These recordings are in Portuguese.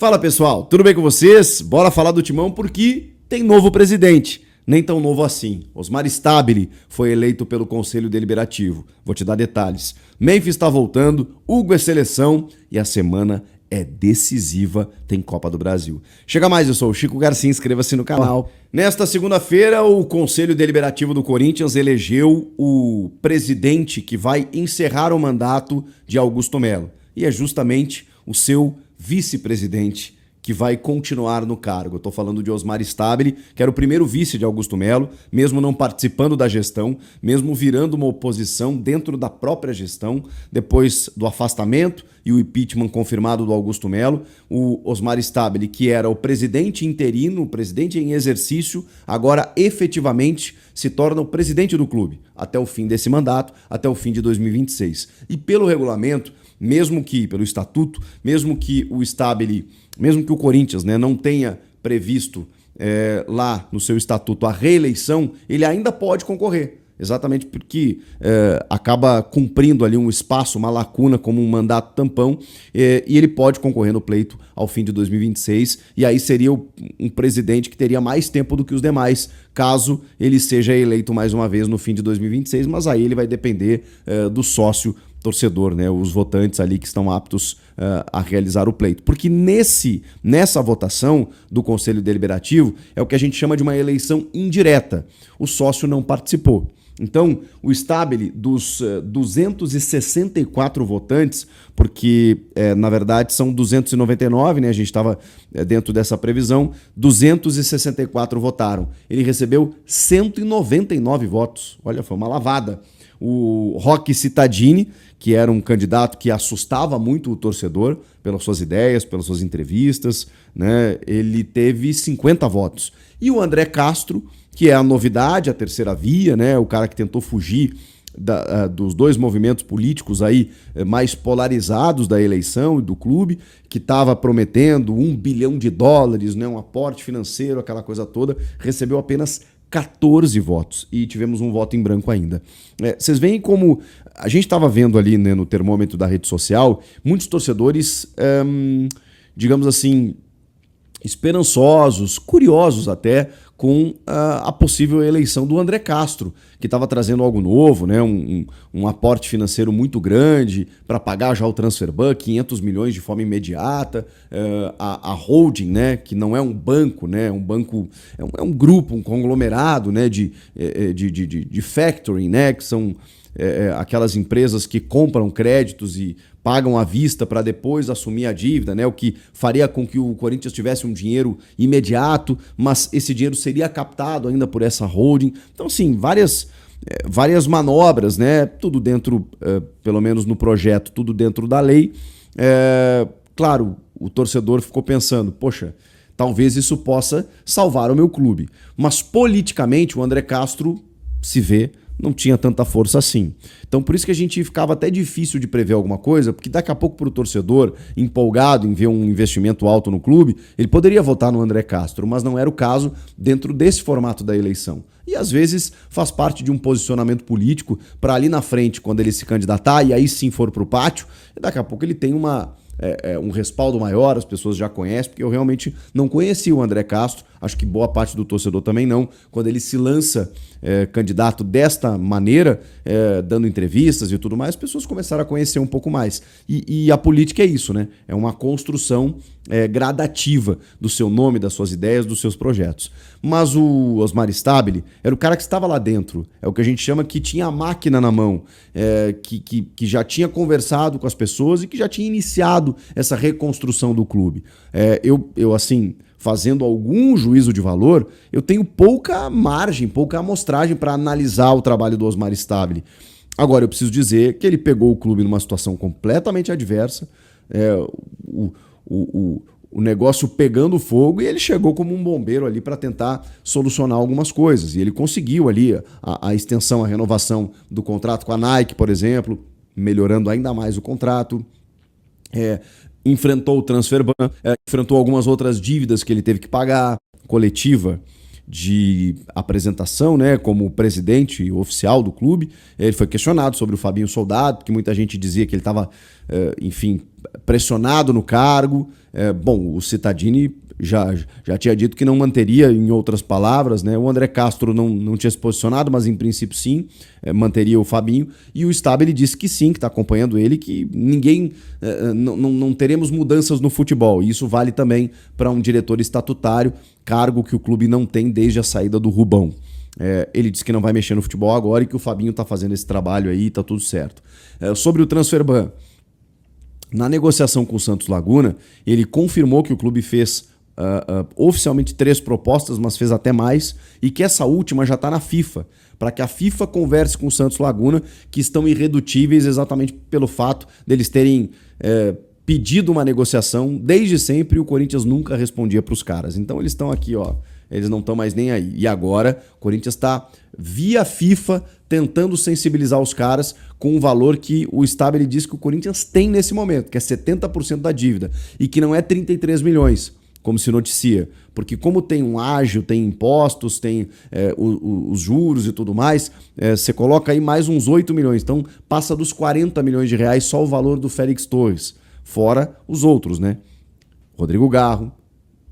Fala pessoal, tudo bem com vocês? Bora falar do Timão porque tem novo presidente. Nem tão novo assim. Osmar Stabile foi eleito pelo Conselho Deliberativo. Vou te dar detalhes. Memphis está voltando, Hugo é seleção e a semana é decisiva, tem Copa do Brasil. Chega mais, eu sou o Chico Garcia, inscreva-se no canal. Nesta segunda-feira, o Conselho Deliberativo do Corinthians elegeu o presidente que vai encerrar o mandato de Augusto Melo. E é justamente o seu vice-presidente que vai continuar no cargo. Eu estou falando de Osmar Stabile, que era o primeiro vice de Augusto Melo, mesmo não participando da gestão, mesmo virando uma oposição dentro da própria gestão, depois do afastamento e o impeachment confirmado do Augusto Melo, o Osmar Stabile, que era o presidente interino, o presidente em exercício, agora efetivamente se torna o presidente do clube, até o fim desse mandato, até o fim de 2026. E pelo regulamento, mesmo que, pelo estatuto, mesmo que o Stabile, mesmo que o Corinthians, né, não tenha previsto lá no seu estatuto a reeleição, ele ainda pode concorrer. Exatamente porque acaba cumprindo ali um espaço, uma lacuna como um mandato tampão, e ele pode concorrer no pleito ao fim de 2026, e aí seria um presidente que teria mais tempo do que os demais, caso ele seja eleito mais uma vez no fim de 2026, mas aí ele vai depender do sócio torcedor, né, os votantes ali que estão aptos a realizar o pleito. Porque nessa votação do Conselho Deliberativo é o que a gente chama de uma eleição indireta. O sócio não participou. Então, o Stabile, dos 264 votantes, porque na verdade são 299, né? A gente estava dentro dessa previsão, 264 votaram. Ele recebeu 199 votos. Olha, foi uma lavada. O Roque Cittadini, que era um candidato que assustava muito o torcedor pelas suas ideias, pelas suas entrevistas, né? Ele teve 50 votos. E o André Castro, que é a novidade, a terceira via, né? O cara que tentou fugir dos dois movimentos políticos aí mais polarizados da eleição e do clube, que estava prometendo $1 bilhão, né? Um aporte financeiro, aquela coisa toda, recebeu apenas 14 votos e tivemos um voto em branco ainda. Vocês veem como a gente estava vendo ali, né, no termômetro da rede social, muitos torcedores, digamos assim, esperançosos, curiosos até, com a possível eleição do André Castro, que estava trazendo algo novo, né? Um aporte financeiro muito grande para pagar já o transfer ban, 500 milhões de forma imediata, a holding, né? Que não é um banco, né? Um banco é um grupo, um conglomerado, né? de factoring, né? Que são aquelas empresas que compram créditos e pagam à vista para depois assumir a dívida, né? O que faria com que o Corinthians tivesse um dinheiro imediato, mas esse dinheiro seria captado ainda por essa holding. Então, assim, várias manobras, né? Tudo dentro, pelo menos no projeto, tudo dentro da lei. Claro, o torcedor ficou pensando, poxa, talvez isso possa salvar o meu clube. Mas politicamente o André Castro se vê não tinha tanta força assim. Então por isso que a gente ficava até difícil de prever alguma coisa, porque daqui a pouco para o torcedor empolgado em ver um investimento alto no clube, ele poderia votar no André Castro, mas não era o caso dentro desse formato da eleição. E às vezes faz parte de um posicionamento político para ali na frente, quando ele se candidatar e aí sim for para o pátio, daqui a pouco ele tem um respaldo maior, as pessoas já conhecem, porque eu realmente não conhecia o André Castro, acho que boa parte do torcedor também não, quando ele se lança candidato desta maneira, dando entrevistas e tudo mais, as pessoas começaram a conhecer um pouco mais. E a política é isso, né? É uma construção gradativa do seu nome, das suas ideias, dos seus projetos. Mas o Osmar Stabile era o cara que estava lá dentro, é o que a gente chama que tinha a máquina na mão, que já tinha conversado com as pessoas e que já tinha iniciado essa reconstrução do clube. Eu assim, fazendo algum juízo de valor, eu tenho pouca margem, pouca amostragem para analisar o trabalho do Osmar Stabile. Agora, eu preciso dizer que ele pegou o clube numa situação completamente adversa, o negócio pegando fogo, e ele chegou como um bombeiro ali para tentar solucionar algumas coisas. E ele conseguiu ali a extensão, a renovação do contrato com a Nike, por exemplo, melhorando ainda mais o contrato. Enfrentou o transfer ban, enfrentou algumas outras dívidas que ele teve que pagar, coletiva, de apresentação, né, como presidente oficial do clube. Ele foi questionado sobre o Fabinho Soldado, porque muita gente dizia que ele estava, enfim, pressionado no cargo. Bom, o Cittadini já tinha dito que não manteria, em outras palavras, né? O André Castro não tinha se posicionado, mas em princípio sim, manteria o Fabinho. E o Stabile disse que sim, que está acompanhando ele, que ninguém, não teremos mudanças no futebol. E isso vale também para um diretor estatutário, cargo que o clube não tem desde a saída do Rubão. Ele disse que não vai mexer no futebol agora e que o Fabinho está fazendo esse trabalho aí, está tudo certo. Sobre o transfer ban, na negociação com o Santos Laguna, ele confirmou que o clube fez oficialmente 3 propostas, mas fez até mais, e que essa última já está na FIFA, para que a FIFA converse com o Santos Laguna, que estão irredutíveis exatamente pelo fato deles terem pedido uma negociação desde sempre e o Corinthians nunca respondia para os caras. Então eles estão aqui, ó, eles não estão mais nem aí. E agora o Corinthians está via FIFA tentando sensibilizar os caras com um valor que o Stabile diz que o Corinthians tem nesse momento, que é 70% da dívida, e que não é 33 milhões. Como se noticia, porque como tem um ágio, tem impostos, tem os juros e tudo mais, você coloca aí mais uns 8 milhões, então passa dos 40 milhões de reais só o valor do Félix Torres, fora os outros, né? Rodrigo Garro,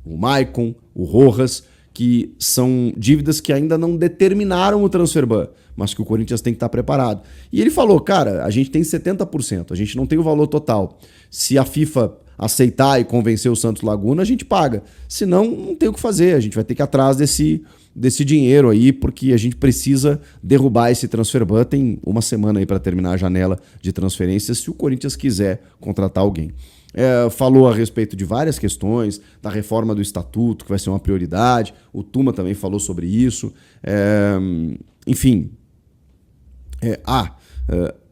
o Maicon, o Rojas, que são dívidas que ainda não determinaram o transfer ban, mas que o Corinthians tem que estar preparado. E ele falou, cara, a gente tem 70%, a gente não tem o valor total. Se a FIFA aceitar e convencer o Santos Laguna, a gente paga. Senão, não tem o que fazer. A gente vai ter que ir atrás desse dinheiro aí, porque a gente precisa derrubar esse transfer ban. Tem uma semana aí para terminar a janela de transferências, se o Corinthians quiser contratar alguém. Falou a respeito de várias questões, da reforma do estatuto, que vai ser uma prioridade. O Tuma também falou sobre isso. Enfim.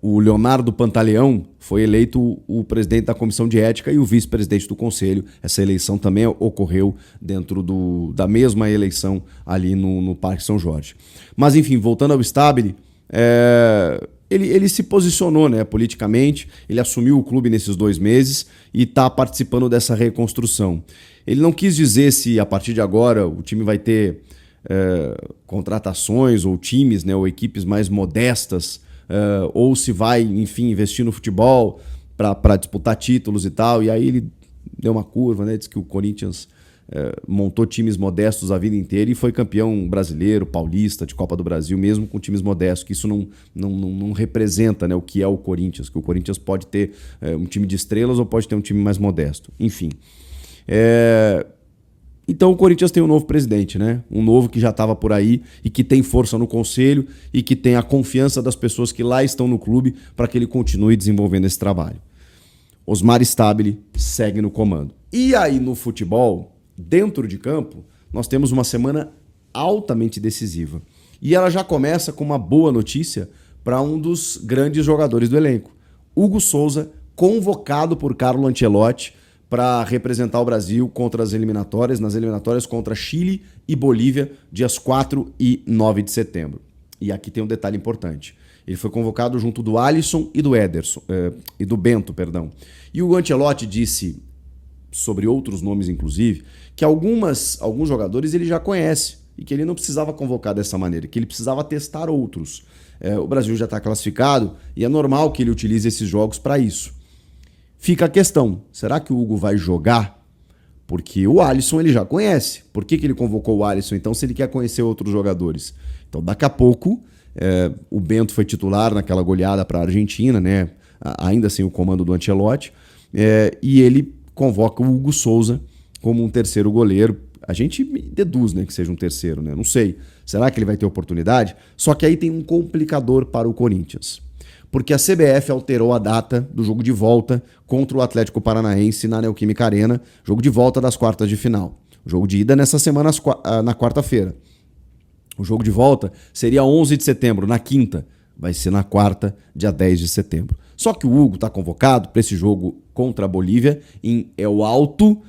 O Leonardo Pantaleão foi eleito o presidente da comissão de ética e o vice-presidente do conselho. Essa eleição também ocorreu dentro da mesma eleição ali no Parque São Jorge. Mas, enfim, voltando ao Stabile, ele se posicionou, né, politicamente, ele assumiu o clube nesses 2 meses e está participando dessa reconstrução. Ele não quis dizer se, a partir de agora, o time vai ter contratações ou times, né, ou equipes mais modestas, ou se vai, enfim, investir no futebol para disputar títulos e tal. E aí ele deu uma curva, né? Diz que o Corinthians montou times modestos a vida inteira e foi campeão brasileiro, paulista, de Copa do Brasil, mesmo com times modestos, que isso não representa, né, o que é o Corinthians, que o Corinthians pode ter um time de estrelas ou pode ter um time mais modesto. Enfim. Então o Corinthians tem um novo presidente, né? Um novo que já estava por aí e que tem força no conselho e que tem a confiança das pessoas que lá estão no clube para que ele continue desenvolvendo esse trabalho. Osmar Stabile segue no comando. E aí no futebol, dentro de campo, nós temos uma semana altamente decisiva. E ela já começa com uma boa notícia para um dos grandes jogadores do elenco. Hugo Souza, convocado por Carlo Ancelotti para representar o Brasil nas eliminatórias contra Chile e Bolívia, dias 4 e 9 de setembro. E aqui tem um detalhe importante. Ele foi convocado junto do Alisson e do Bento, perdão. E o Ancelotti disse, sobre outros nomes inclusive, que alguns jogadores ele já conhece e que ele não precisava convocar dessa maneira, que ele precisava testar outros. O Brasil já está classificado e é normal que ele utilize esses jogos para isso. Fica a questão, será que o Hugo vai jogar? Porque o Alisson ele já conhece. Por que ele convocou o Alisson então se ele quer conhecer outros jogadores? Então daqui a pouco o Bento foi titular naquela goleada para a Argentina, né? Ainda sem o comando do Ancelotti, e ele convoca o Hugo Souza como um terceiro goleiro. A gente deduz, né, que seja um terceiro, né? Não sei. Será que ele vai ter oportunidade? Só que aí tem um complicador para o Corinthians. Porque a CBF alterou a data do jogo de volta contra o Atlético Paranaense na Neoquímica Arena, jogo de volta das quartas de final. O jogo de ida nessa semana na quarta-feira. O jogo de volta seria 11 de setembro, na quinta. Vai ser na quarta, dia 10 de setembro. Só que o Hugo está convocado para esse jogo contra a Bolívia em El Alto,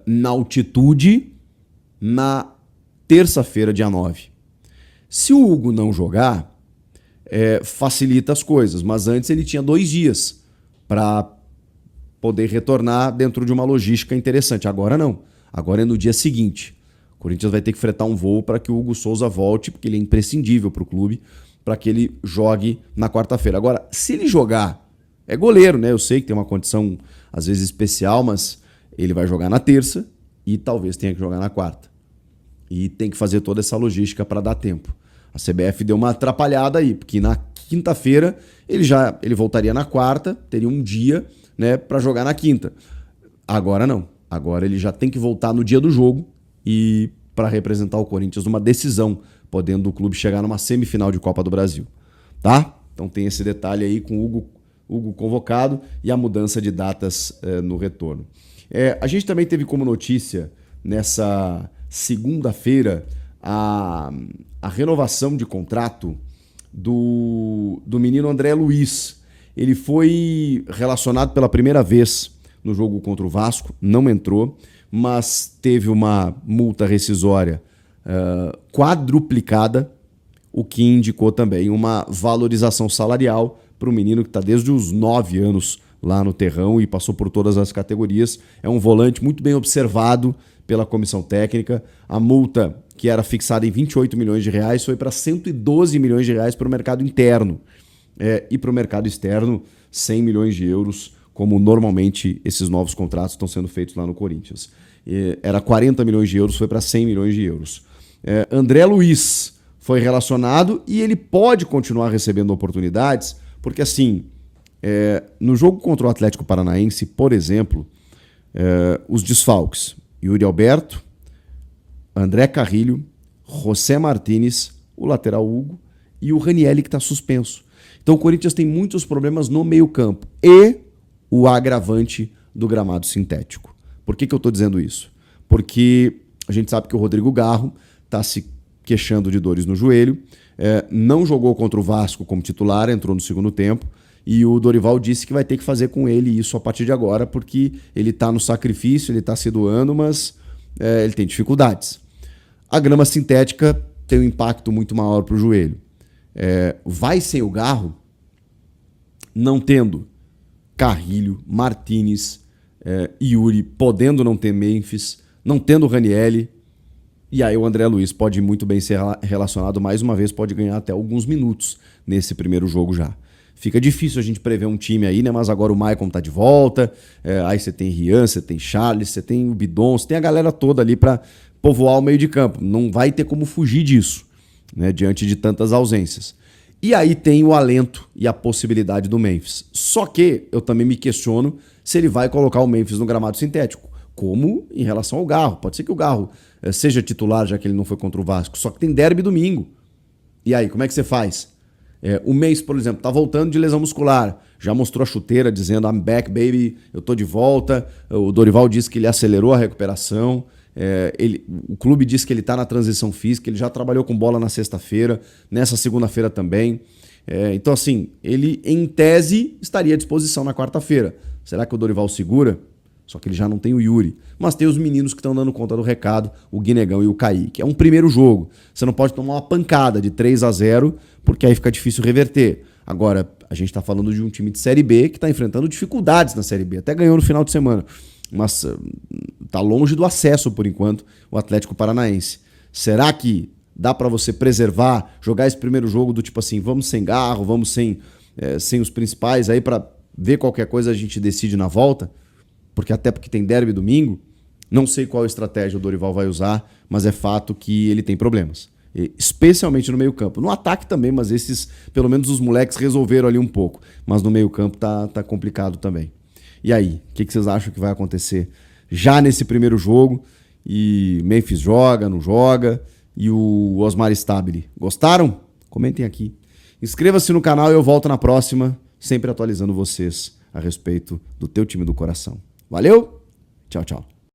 na altitude, na terça-feira, dia 9. Se o Hugo não jogar, facilita as coisas, mas antes ele tinha 2 dias para poder retornar dentro de uma logística interessante. Agora não, agora é no dia seguinte. O Corinthians vai ter que fretar um voo para que o Hugo Souza volte, porque ele é imprescindível para o clube, para que ele jogue na quarta-feira. Agora, se ele jogar, é goleiro, né? Eu sei que tem uma condição às vezes especial, mas ele vai jogar na terça e talvez tenha que jogar na quarta. E tem que fazer toda essa logística para dar tempo. A CBF deu uma atrapalhada aí, porque na quinta-feira ele voltaria na quarta, teria um dia, né, para jogar na quinta. Agora não. Agora ele já tem que voltar no dia do jogo e para representar o Corinthians numa decisão, podendo o clube chegar numa semifinal de Copa do Brasil. Tá? Então tem esse detalhe aí com o Hugo convocado e a mudança de datas no retorno. A gente também teve como notícia nessa segunda-feira a renovação de contrato do menino André Luiz. Ele foi relacionado pela primeira vez no jogo contra o Vasco, não entrou, mas teve uma multa rescisória quadruplicada, o que indicou também uma valorização salarial para o menino que está desde os 9 anos lá no terrão e passou por todas as categorias. É um volante muito bem observado pela comissão técnica. A multa, que era fixada em 28 milhões de reais, foi para 112 milhões de reais para o mercado interno. E para o mercado externo, 100 milhões de euros, como normalmente esses novos contratos estão sendo feitos lá no Corinthians. Era 40 milhões de euros, foi para 100 milhões de euros. André Luiz foi relacionado e ele pode continuar recebendo oportunidades, porque assim, no jogo contra o Atlético Paranaense, por exemplo, os desfalques, Yuri Alberto, André Carrilho, José Martínez, o lateral Hugo e o Ranielli, que está suspenso. Então o Corinthians tem muitos problemas no meio-campo e o agravante do gramado sintético. Por que eu estou dizendo isso? Porque a gente sabe que o Rodrigo Garro está se queixando de dores no joelho, não jogou contra o Vasco como titular, entrou no segundo tempo, e o Dorival disse que vai ter que fazer com ele isso a partir de agora, porque ele está no sacrifício, ele está se doando, mas ele tem dificuldades. A grama sintética tem um impacto muito maior para o joelho. Vai sem o Garro, não tendo Carrilho, Martínez, Yuri, podendo não ter Memphis, não tendo Ranielli, e aí o André Luiz pode muito bem ser relacionado mais uma vez, pode ganhar até alguns minutos nesse primeiro jogo já. Fica difícil a gente prever um time aí, né? Mas agora o Maicon tá de volta, aí você tem Rian, você tem Charles, você tem o Bidon, você tem a galera toda ali para povoar o meio de campo. Não vai ter como fugir disso, né? Diante de tantas ausências. E aí tem o alento e a possibilidade do Memphis. Só que eu também me questiono se ele vai colocar o Memphis no gramado sintético, como em relação ao Garro. Pode ser que o Garro seja titular, já que ele não foi contra o Vasco, só que tem derby domingo. E aí, como é que você faz? O Mês, por exemplo, tá voltando de lesão muscular. Já mostrou a chuteira dizendo I'm back, baby, eu tô de volta. O Dorival disse que ele acelerou a recuperação. O clube diz que ele tá na transição física, ele já trabalhou com bola na sexta-feira, nessa segunda-feira também. Então, assim, ele, em tese, estaria à disposição na quarta-feira. Será que o Dorival segura? Só que ele já não tem o Yuri. Mas tem os meninos que estão dando conta do recado, o Guinegão e o Kaique. É um primeiro jogo. Você não pode tomar uma pancada de 3-0, porque aí fica difícil reverter. Agora, a gente está falando de um time de Série B que está enfrentando dificuldades na Série B. Até ganhou no final de semana. Mas está longe do acesso, por enquanto, o Atlético Paranaense. Será que dá para você preservar, jogar esse primeiro jogo do tipo assim, vamos sem Garro, vamos sem os principais, aí para ver qualquer coisa a gente decide na volta? Até porque tem derby domingo, não sei qual estratégia o Dorival vai usar, mas é fato que ele tem problemas, especialmente no meio campo. No ataque também, mas esses, pelo menos os moleques resolveram ali um pouco, mas no meio campo tá complicado também. E aí, o que vocês acham que vai acontecer já nesse primeiro jogo? E Memphis joga, não joga? E o Osmar Stabile, gostaram? Comentem aqui. Inscreva-se no canal e eu volto na próxima, sempre atualizando vocês a respeito do teu time do coração. Valeu, tchau, tchau.